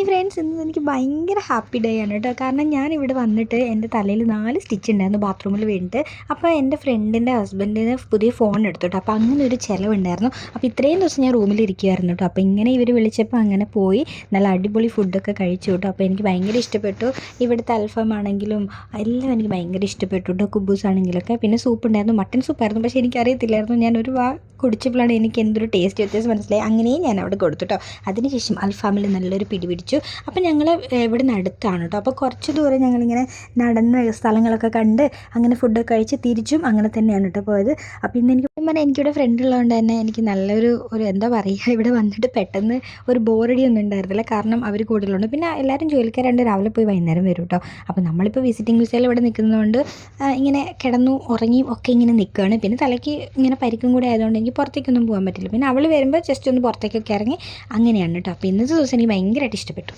Friends, ഇന്ന് എനിക്ക് ഭയങ്കര ഹാപ്പി ഡേ ആണ് കേട്ടോ. കാരണം ഞാൻ ഇവിടെ വന്നിട്ട് എൻ്റെ തലയിൽ 4 സ്റ്റിച്ച് ഉണ്ടായിരുന്നു ബാത്റൂമിൽ വീണിട്ട്. അപ്പോൾ എൻ്റെ ഫ്രണ്ടിൻ്റെ ഹസ്ബൻഡിന് പുതിയ ഫോൺ എടുത്തു കേട്ടോ. അപ്പോൾ അങ്ങനെ ഒരു ചിലവുണ്ടായിരുന്നു. അപ്പോൾ ഇത്രയും ദിവസം ഞാൻ റൂമിലിരിക്കുമായിരുന്നു കേട്ടോ. അപ്പോൾ ഇങ്ങനെ ഇവർ വിളിച്ചപ്പോൾ അങ്ങനെ പോയി നല്ല അടിപൊളി ഫുഡൊക്കെ കഴിച്ചു കേട്ടോ. അപ്പോൾ എനിക്ക് ഭയങ്കര ഇഷ്ടപ്പെട്ടു. ഇവിടുത്തെ അൽഫാം ആണെങ്കിലും എല്ലാം എനിക്ക് ഭയങ്കര ഇഷ്ടപ്പെട്ടു കേട്ടോ. കുബൂസ് ആണെങ്കിലൊക്കെ. പിന്നെ സൂപ്പ് ഉണ്ടായിരുന്നു, മട്ടൻ സൂപ്പായിരുന്നു. പക്ഷേ എനിക്കറിയത്തില്ലായിരുന്നു. ഞാൻ ഒരു കുടിച്ചപ്പോഴാണ് എനിക്ക് എന്തൊരു ടേസ്റ്റ് വ്യത്യാസം മനസ്സിലായി. അങ്ങനെയും ഞാൻ അവിടെ കൊടുത്തു കേട്ടോ. അതിനുശേഷം അൽഫാമിൽ നല്ലൊരു പിടി പിടിച്ചു. അപ്പോൾ ഞങ്ങൾ ഇവിടെ നിന്ന് അടുത്താണ് കേട്ടോ. അപ്പോൾ കുറച്ച് ദൂരം ഞങ്ങളിങ്ങനെ നടന്ന് സ്ഥലങ്ങളൊക്കെ കണ്ട് അങ്ങനെ ഫുഡൊക്കെ കഴിച്ച് തിരിച്ചും അങ്ങനെ തന്നെയാണ് കേട്ടോ പോയത്. അപ്പോൾ ഇന്ന് എനിക്ക് പറഞ്ഞാൽ എനിക്കിവിടെ ഫ്രണ്ട് ഉള്ളതുകൊണ്ട് തന്നെ എനിക്ക് നല്ലൊരു എന്താ പറയുക, ഇവിടെ വന്നിട്ട് പെട്ടെന്ന് ഒരു ബോറടി ഒന്നും ഉണ്ടായിരുന്നില്ല. കാരണം അവർ കൂടുതലുണ്ട്. പിന്നെ എല്ലാവരും ജോലിക്കാരുണ്ട്, രാവിലെ പോയി വൈകുന്നേരം വരും കേട്ടോ. അപ്പോൾ നമ്മളിപ്പോൾ വിസിറ്റിംഗ് വിസയിൽ ഇവിടെ നിൽക്കുന്നതുകൊണ്ട് ഇങ്ങനെ കിടന്നു ഉറങ്ങിയും ഒക്കെ ഇങ്ങനെ നിൽക്കുകയാണ്. പിന്നെ തലയ്ക്ക് ഇങ്ങനെ പരിക്കും കൂടി ആയതുകൊണ്ട് എനിക്ക് പുറത്തേക്കൊന്നും പോകാൻ പറ്റില്ല. പിന്നെ അവൾ വരുമ്പോൾ ജസ്റ്റ് ഒന്ന് പുറത്തേക്കൊക്കെ ഇറങ്ങി അങ്ങനെയാണ് കേട്ടോ. അപ്പോൾ ഇന്നത്തെ ദിവസം എനിക്ക് ഭയങ്കരമായിട്ട് ഇഷ്ടപ്പെട്ടു.